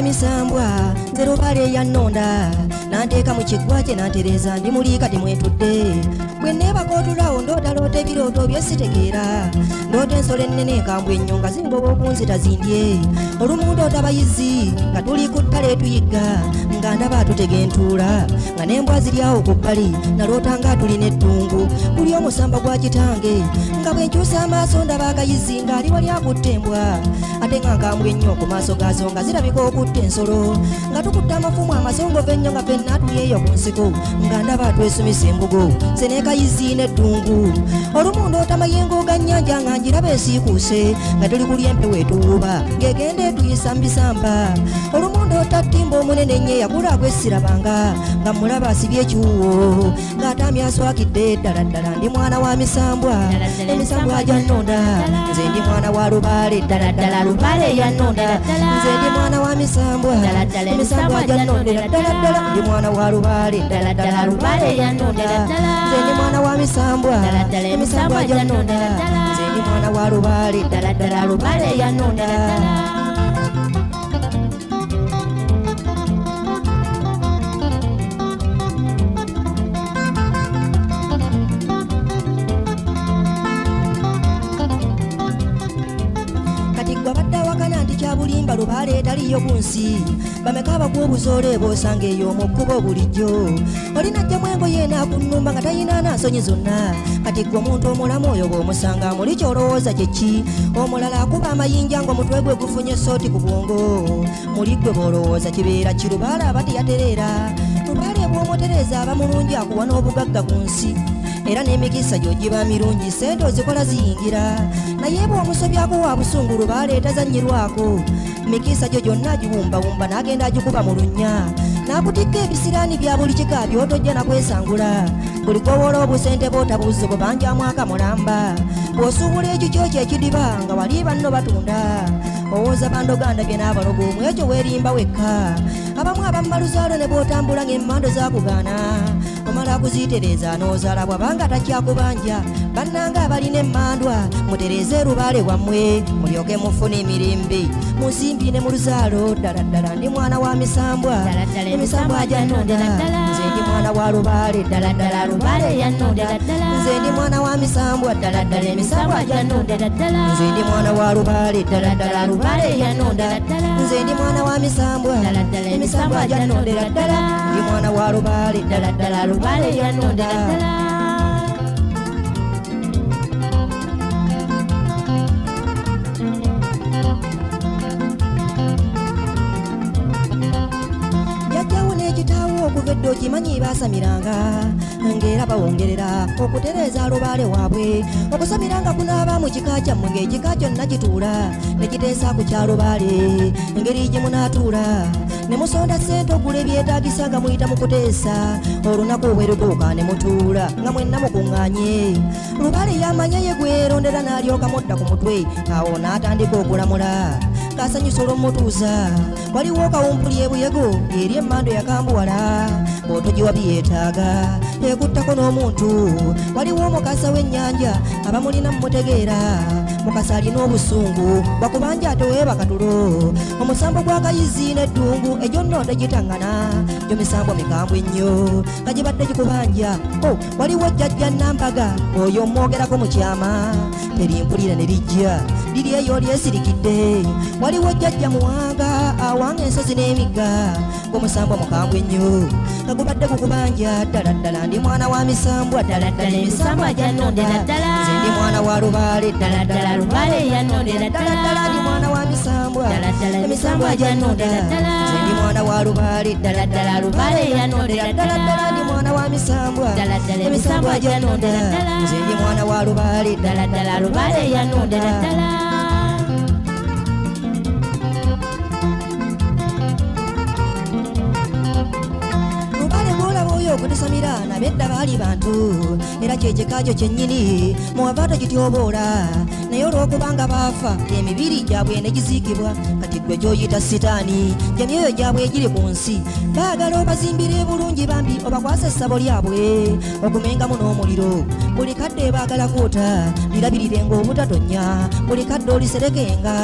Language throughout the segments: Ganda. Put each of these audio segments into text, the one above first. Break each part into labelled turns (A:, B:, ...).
A: Misambwa zero bale ya nonda nanteka mu kigwa kye nantereza ndi muli kati mwetudde bwe neeba kootulawo ndootaloota ebirooto byesitegeera ndoota ensolo ennene ekambwe ennyo nga zingoba okunzita zindye olumu ndoota abayizi nga tuli ku ttale tuyigga nga ndaba tutegentuula nga n'embwa ziri awo ku bbali naloota nga tulina eddungu guli omusamba gwa kitange nga bwe nkyusa amaaso ndaba akayizi ng'ali wali akutte embwa ate nga nkambwe ennyo ku maaso gaazo nga zirabika okutta ensolo nga tukutte amafumu amasongovu ennyo nga ffenna tuli eyo ku nsiko nga ndaba twesumisa embugo ze n'ekayizi n'eddungu olumu ndoota mayengo ga nnyanja nga njiraba esiikuuse nga tuli kulya empewo etuwuuba ng'egenda etuyisa mu bisamba olumu ndoota ttimba omunene nnyo eyakula gwessirabanga nga mulaba asibye ekiwuwo ng'atamye aswakidde ddala ddala ndi mwana wa misambwa emisambwa gya nnonda nze ndi mwana wa lubaale ddala ddala lubaale ya nnonda nze ndi mwana wa misambwa emisambwa gya nnonda ddala ddala ndi mwana wa lubaale ddala ddala lubaale ya nnonda nze ndi mwana wa misambwa emisambwa gya nnonda nze ndi mwana wa lubaale ddala ddala lubaale ya nnonda bulimba lubaale taliyo ku nsi bameka abagwobuzoole boosanga eyo mu kkubo bulijjo olinajjamu engoye enaakunnumba nga tayina nansonyi zonna kati gwe omuntu omulamu oyo bw'omusanga muli kyolowooza kyeki omulala akuba amayinja ng'omutwe gwe gufunye sooti ku bwongo muli gwe bw'olowooza kibeera ki lubaale aba teyatereera lubaale bw'omutereeza aba mulungi akuwa n'obugagga ku nsi era n'emikisa gy'ogiba mirungi sente ozikola ziyingira naye bw'omusobyako wa busungu lubaale tazannyirwako mikisa gyo gyonna agiwumbawumba n'agenda agikuba mu lunnya n'akutikka ebisiraani bya buli kika by'otojja nakwesangula buli gw'owola obusente bw'otabuuze bubanjamu akamulamba bw'osuubula ekyo kyokyo ekidiba nga wali banno batunda owooza bandoganda bye n'abalogo mu ekyo weerimba wekka abamu abammaluzaalo ne bw'otambula ng'emmando zakugaana omala kuzitereeza n'ozaala bw'abanga takyakubanja bannanga abalina emmandwa mutereeze lubaale wammwe mulyoke mufune emirembe munsimbi ne mu luzaalo ddala ddala ndi mwana wa misambwa emisambwa gya nnonda nze ndi mwana wa lubaale ddala ddala lubaale ya nnonda nze ndi mwana wa misambwa ddala ddala emisambwa gya nnonda nze ndi mwana wa lubaale ddala ddala lubaale ya nnonda nze ndi mwana wa misambwa emisambwa gya nnonda ddala ndi mwana wa lubaale ddala ddala lubaale ya nnonda okuvedde okimanyi baasamiranga ng'era bawongerera okutereeza lubaale waabwe okusamiranga kunaaba mu kika kyammwe ng'ekika kyonna kituula ne kiteesa ku kya lubaale engeri gye munaatuula ne musonda ssente ogula ebyetaagisa nga muyita mu kuteesa olunaku bwe lutuuka ne mutuula nga mwenna mukuŋŋaanye lubaale yamanya ye gwerondera n'alyoka mudda ku mutwe awo n'atandika okulamula kasanyusa olw'omutuuza waliwo kawumpuli ebuyego eri emmando yakambuwala bw'otogiwa byetaaga ekuttako n'omuntu waliwo omukasa w'ennyanja abamulina mumutegeera mukasa alina obusungu bakubanja ate weeba katulo omusambo gw'akayizi n'eddungu egyo nno tegitaŋŋana gyo misambo mikambwe ennyo nga gibadde gikubanja waliwo jjajja nambaga oyo omwogerako mu kyama terimpulira ne lijja liri eyo lyesirikidde waliwo jjajja muwanga awanga ensozi n'emigga ng'omusambwa mukambwe ennyo nga gubadde gukubanja ddala ddala ndi mwana wa misambwa ddala ddala emisambwa gya nnonda nze ndi mwana wa lubaale ddala ddala lubaale ya nnonda ddala ddala ndi mwana wa misambwa emisambwa gya nnonda nze ndi mwana wa lubaale ddala ddala lubaale ya nnonda ddala ddala ndi mwana wa misambwa emisambwa gya nnonda nze ndi mwana wa lubaale ddala ddala lubaale ya nnonda ddala okutusamira nabedda baali bantu era kyekikakyo kyennyini muwava togityoboola naye olw'okubanga baafa emibiri gyabwe ne giziikibwa kati gwe gy'oyita sitaani gy'emyoyo gyabwe egiri ku nsi baagala obazimbire bulungi bambi obakwasa essabo lyabwe okumengamu n'omuliro buli kadde baagala kwota lirabirirenga obutatonya buli kadde oliserekenga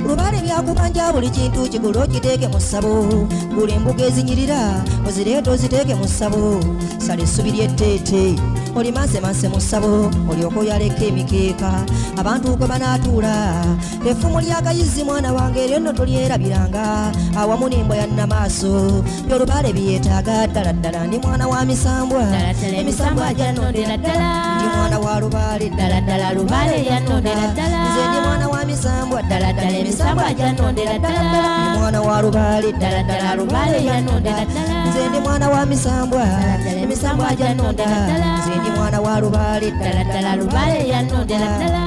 A: lubaale byakubanja buli kintu kigula okiteeke mu ssabo gula embuga ezinyirira ozireeta oziteeke mu ssabo sala essubi ly'etteete olimansemanse mu ssabo olyoka oyaleka emikeeka abantu kwe banaatuula effumu ly'akayizi mwana wange eryo nno tolyerabiranga awamu n'embwa yannamaaso byolubaale byetaaga ddala ddala ndi mwana wa misambwa emisambwa gyannondera ddala ndi mwana wa lubaale ddala ddala lubaale yannondera ddala nze ndi mwana wa misambwa ddala ddala emisambwa gyannondera ddala ndi mwana wa lubaale ddala ddala lubaale yannondera ddala nze ndi mwana wa misambwa emisambwa gyannondera ddala nze ndi mwana wa lubaale ddala ddala lubaale yannondera ddala